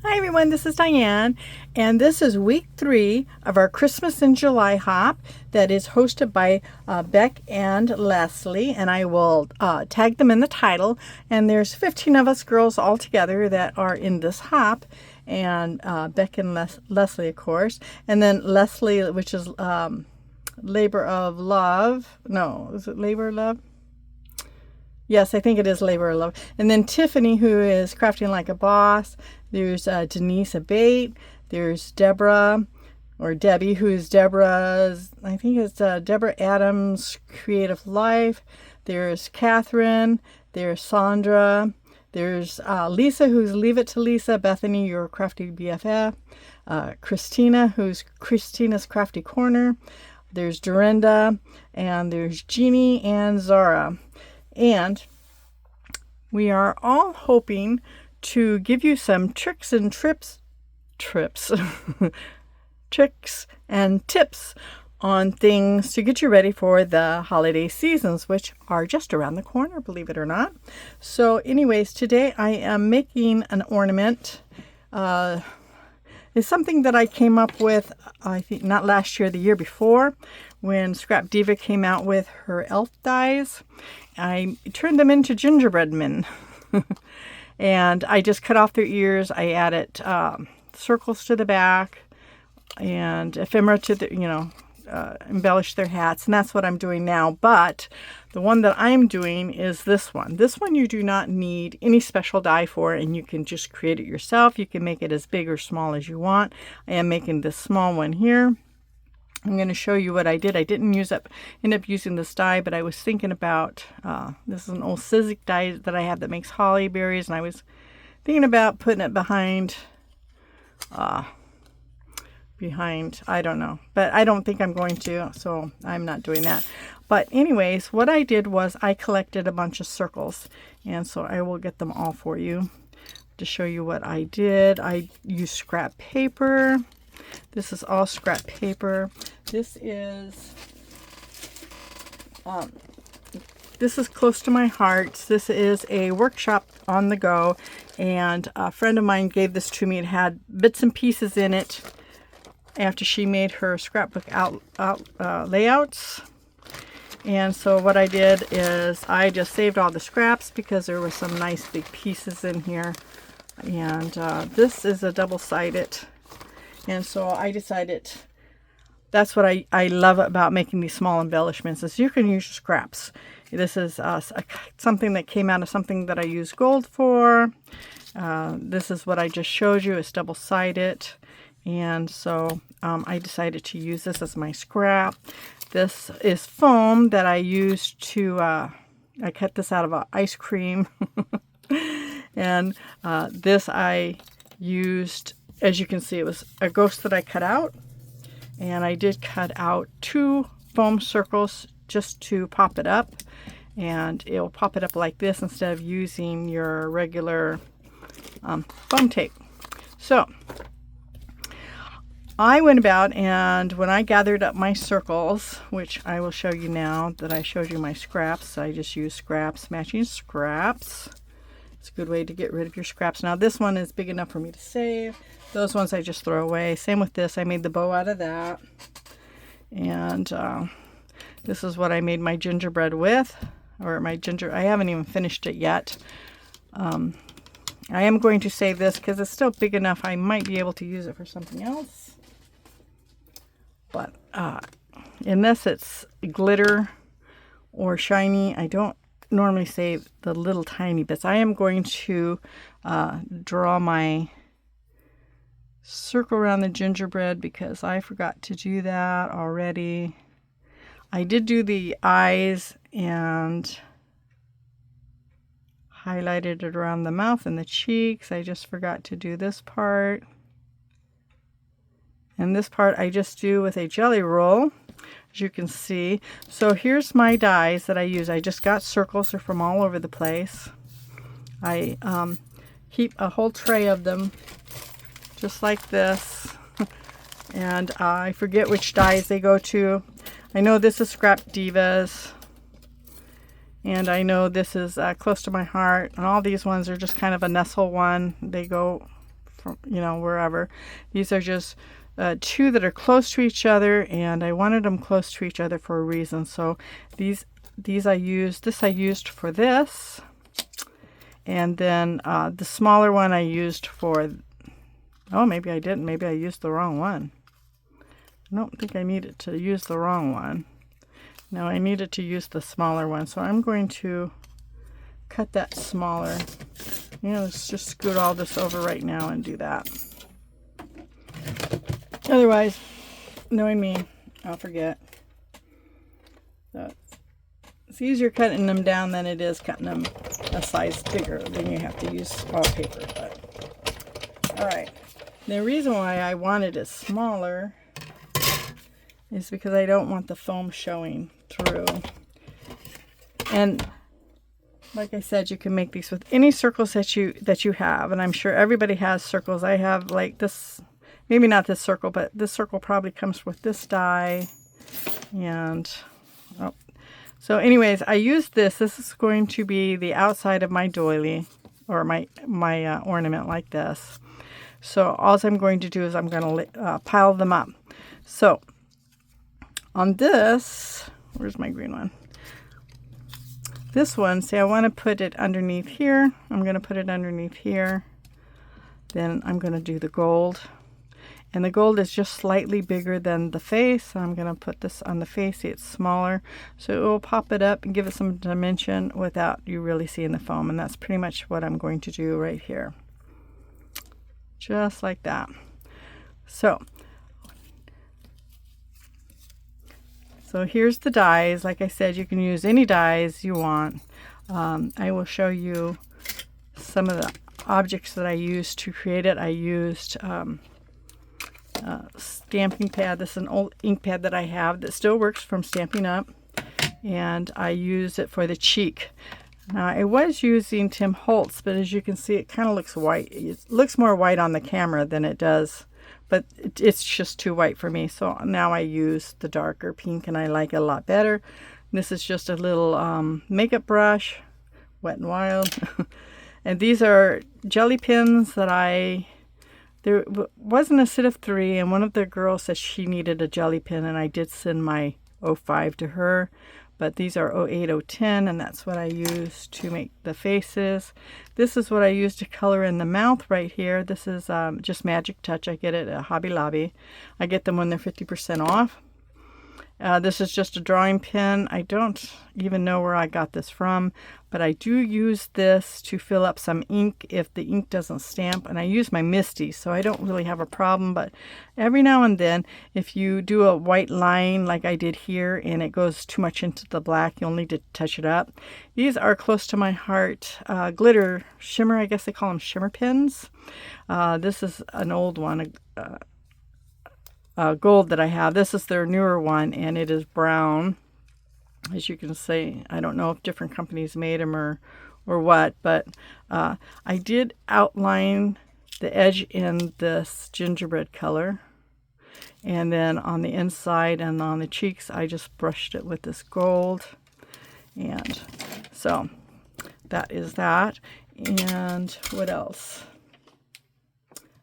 Hi everyone, this is Diane, and this is week 3 of our Christmas in July hop that is hosted by Beck and Leslie, and I will tag them in the title. And there's 15 of us girls all together that are in this hop, and Beck and Leslie, of course, and then Leslie, which is Labor of Love. No, is it Labor of Love? Yes, I think it is Labor of Love. And then Tiffany, who is Crafting Like a Boss. There's Denise Abate. There's Deborah, or Debbie, who's Deborah's, I think it's Deborah Adams' Creative Life. There's Catherine. There's Sandra. There's Lisa, who's Leave It to Lisa. Bethany, your Crafty BFF. Christina, who's Christina's Crafty Corner. There's Drinda. And there's Jennie and Zara. And we are all hoping to give you some tricks and tricks and tips on things to get you ready for the holiday seasons, which are just around the corner, believe it or not. So anyways, today I am making an ornament. It's something that I came up with, I think not last year, the year before, when Scrap Diva came out with her elf dies. I turned them into gingerbread men. And I just cut off their ears. I added circles to the back and ephemera to the, embellish their hats. And that's what I'm doing now. But the one that I'm doing is this one. This one you do not need any special die for, and you can just create it yourself. You can make it as big or small as you want. I am making this small one here. I'm going to show you what I did. I didn't end up using this die, but I was thinking about, this is an old Sizzix die that I have that makes holly berries, and I was thinking about putting it behind, I don't know, but I don't think I'm going to, so I'm not doing that. But anyways, what I did was I collected a bunch of circles, and so I will get them all for you to show you what I did. I used scrap paper. This is all scrap paper. This is close to my heart. This is a workshop on the go, and a friend of mine gave this to me. It had bits and pieces in it after she made her scrapbook layouts. And so what I did is I just saved all the scraps because there were some nice big pieces in here. And this is a double-sided. And so I decided that's what I love about making these small embellishments is you can use scraps. This is something that came out of something that I used gold for. This is what I just showed you. It's double-sided. And so I decided to use this as my scrap. This is foam that I used to, I cut this out of ice cream. And this I used, as you can see, it was a ghost that I cut out. And I did cut out 2 foam circles just to pop it up. And it will pop it up like this instead of using your regular foam tape. So I went about, and when I gathered up my circles, which I will show you now that I showed you my scraps, I just used scraps, matching scraps. It's a good way to get rid of your scraps. Now this one is big enough for me to save. Those ones I just throw away. Same with this. I made the bow out of that. And this is what I made my gingerbread with. I haven't even finished it yet. I am going to save this because it's still big enough. I might be able to use it for something else. But unless it's glitter or shiny, I don't normally save the little tiny bits. I am going to draw my circle around the gingerbread because I forgot to do that already. I did do the eyes and highlighted it around the mouth and the cheeks. I just forgot to do this part. And this part I just do with a jelly roll, as you can see. So here's my dies that I use. I just got circles. They're from all over the place. I keep a whole tray of them just like this. And I forget which dies they go to. I know this is Scrap Divas. And I know this is close to my heart. And all these ones are just kind of a nestle one. They go from, wherever. These are just two that are close to each other, and I wanted them close to each other for a reason. So these I used for this, and then the smaller one I used for, oh, maybe I didn't. Maybe I used the wrong one. I don't think I needed to use the wrong one. No, I needed to use the smaller one. So I'm going to cut that smaller. Let's just scoot all this over right now and do that. Otherwise, knowing me, I'll forget. So it's easier cutting them down than it is cutting them a size bigger. Then you have to use all paper. But all right. The reason why I wanted it smaller is because I don't want the foam showing through. And like I said, you can make these with any circles that you have, and I'm sure everybody has circles. I have like this, maybe not this circle, but this circle probably comes with this die. And so anyways, I used this. This is going to be the outside of my doily, or my ornament like this. So all I'm going to do is I'm going to pile them up. So on this, where's my green one? This one, see, I want to put it underneath here. I'm going to put it underneath here. Then I'm going to do the gold. And the gold is just slightly bigger than the face. So I'm going to put this on the face. See, it's smaller. So it will pop it up and give it some dimension without you really seeing the foam. And that's pretty much what I'm going to do right here. Just like that. So here's the dies. Like I said, you can use any dies you want. I will show you some of the objects that I used to create it. I used stamping pad. This is an old ink pad that I have that still works from Stampin' Up. And I use it for the cheek. Now, I was using Tim Holtz, but as you can see, it kind of looks white. It looks more white on the camera than it does, but it's just too white for me. So now I use the darker pink, and I like it a lot better. This is just a little makeup brush, Wet n Wild. And these are jelly pins that there wasn't a set of 3, and one of the girls said she needed a jelly pin, and I did send my 05 to her. But these are 08, 010, and that's what I use to make the faces. This is what I use to color in the mouth right here. This is just Magic Touch. I get it at Hobby Lobby. I get them when they're 50% off. This is just a drawing pin. I don't even know where I got this from, but I do use this to fill up some ink if the ink doesn't stamp, and I use my Misty, so I don't really have a problem. But every now and then, if you do a white line like I did here and it goes too much into the black, you'll need to touch it up. These are close to my heart. Glitter shimmer, I guess they call them shimmer pins. This is an old one, gold that I have. This is their newer one, and it is brown. As you can see, I don't know if different companies made them or what, but I did outline the edge in this gingerbread color, and then on the inside and on the cheeks I just brushed it with this gold. And so that is that. And what else?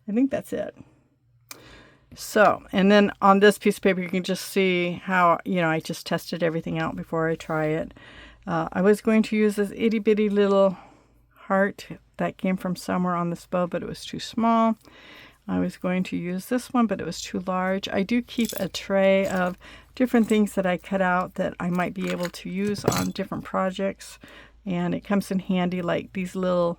I think that's it. So, and then on this piece of paper, you can just see how, I just tested everything out before I try it. I was going to use this itty bitty little heart that came from somewhere on this bow, but it was too small. I was going to use this one, but it was too large. I do keep a tray of different things that I cut out that I might be able to use on different projects. And it comes in handy, like these little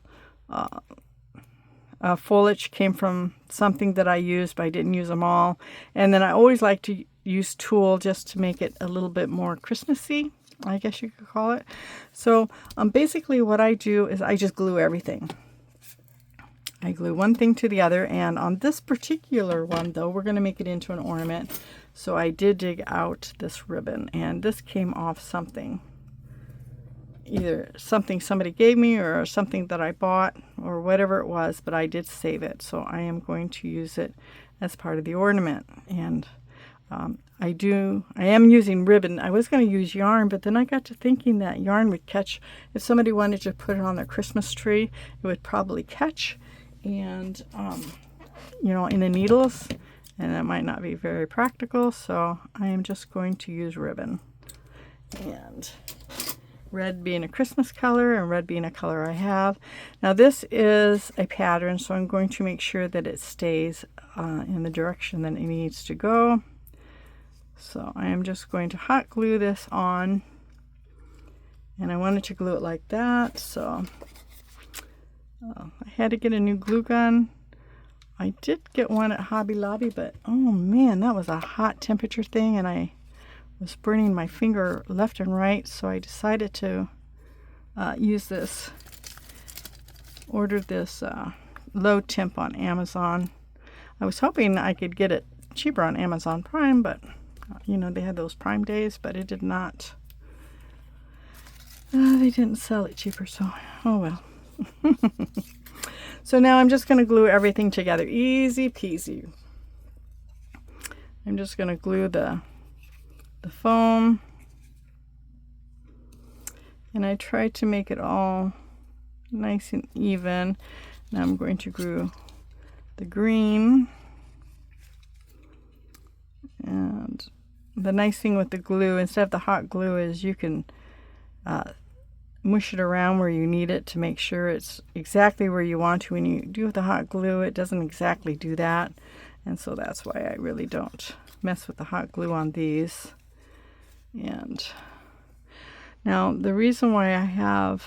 foliage came from something that I used, but I didn't use them all. And then I always like to use tulle just to make it a little bit more Christmassy, I guess you could call it. So basically what I do is I just glue everything. I glue one thing to the other, and on this particular one though, we're going to make it into an ornament. So I did dig out this ribbon, and this came off something. Either something somebody gave me or something that I bought or whatever it was, but I did save it. So I am going to use it as part of the ornament. And I am using ribbon. I was going to use yarn, but then I got to thinking that yarn would catch. If somebody wanted to put it on their Christmas tree, it would probably catch. and in the needles, and that might not be very practical, so I am just going to use ribbon. And red being a Christmas color and red being a color I have. Now this is a pattern, so I'm going to make sure that it stays in the direction that it needs to go. So I am just going to hot glue this on, and I wanted to glue it like that, so I had to get a new glue gun. I did get one at Hobby Lobby, but oh man, that was a hot temperature thing, and I was burning my finger left and right, so I decided to use this. Ordered this low temp on Amazon. I was hoping I could get it cheaper on Amazon Prime, but they had those Prime days, but it did not. They didn't sell it cheaper, so oh well. So now I'm just going to glue everything together. Easy peasy. I'm just going to glue the foam, and I tried to make it all nice and even. Now I'm going to glue the green, and the nice thing with the glue, instead of the hot glue, is you can mush it around where you need it to make sure it's exactly where you want to. When you do with the hot glue, it doesn't exactly do that, and so that's why I really don't mess with the hot glue on these. And now the reason why I have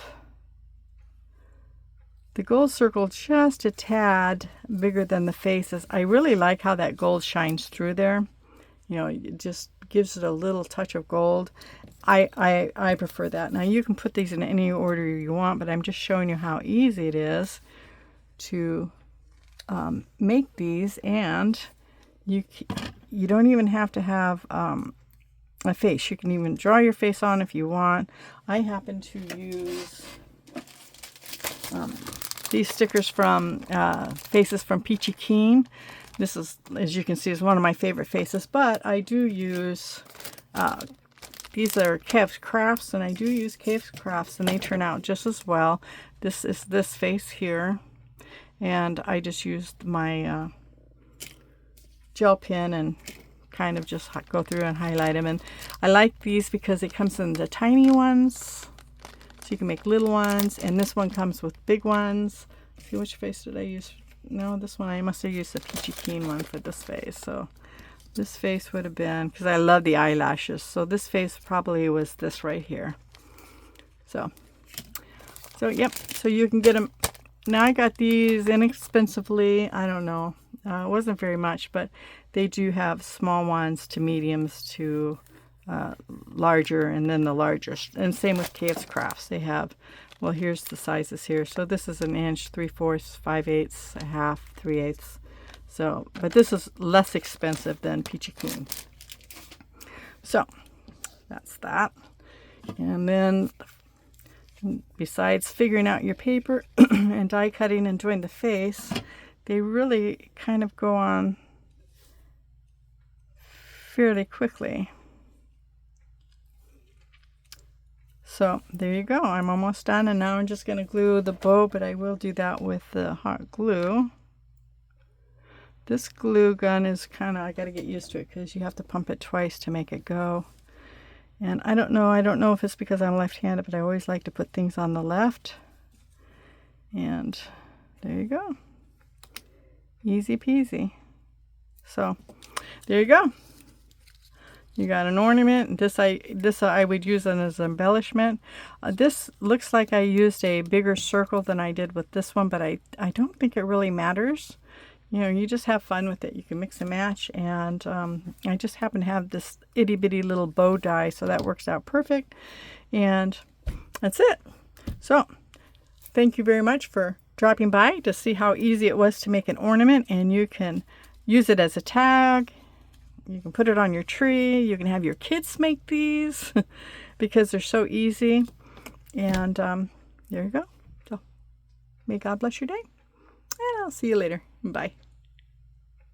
the gold circle just a tad bigger than the face is I really like how that gold shines through there. It just gives it a little touch of gold. I prefer that. Now you can put these in any order you want, but I'm just showing you how easy it is to make these, and you don't even have to have a face. You can even draw your face on if you want. I happen to use these stickers from Faces from Peachy Keen. This is, as you can see, is one of my favorite faces, but I do use these are Kev's Crafts, and I do use Kev's Crafts, and they turn out just as well. This is this face here, and I just used my gel pen and kind of just go through and highlight them. And I like these because it comes in the tiny ones, so you can make little ones, and this one comes with big ones. Let's see, which face did I use? No, this one, I must have used the Peachy Keen one for this face. So this face would have been, because I love the eyelashes, so this face probably was this right here. So yep, so you can get them. Now I got these inexpensively. I don't know, it wasn't very much, but they do have small ones to mediums to larger, and then the largest. And same with Kev's Crafts. They have, well, here's the sizes here. So this is 1 inch, 3/4, 5/8, 1/2, 3/8. So, but this is less expensive than Peachy Keen. So that's that. And then besides figuring out your paper and die cutting and doing the face, they really kind of go on fairly quickly. So there you go. I'm almost done, and now I'm just going to glue the bow, but I will do that with the hot glue. This glue gun is kind of, I got to get used to it because you have to pump it twice to make it go. And I don't know if it's because I'm left-handed, but I always like to put things on the left. And there you go. Easy peasy. So there you go. You got an ornament. This I would use it as embellishment. This looks like I used a bigger circle than I did with this one, but I don't think it really matters. You just have fun with it. You can mix and match, and I just happen to have this itty bitty little bow die, so that works out perfect. And that's it. So thank you very much for dropping by to see how easy it was to make an ornament, and you can use it as a tag. You can put it on your tree. You can have your kids make these because they're so easy. And there you go. So may God bless your day. And I'll see you later. Bye.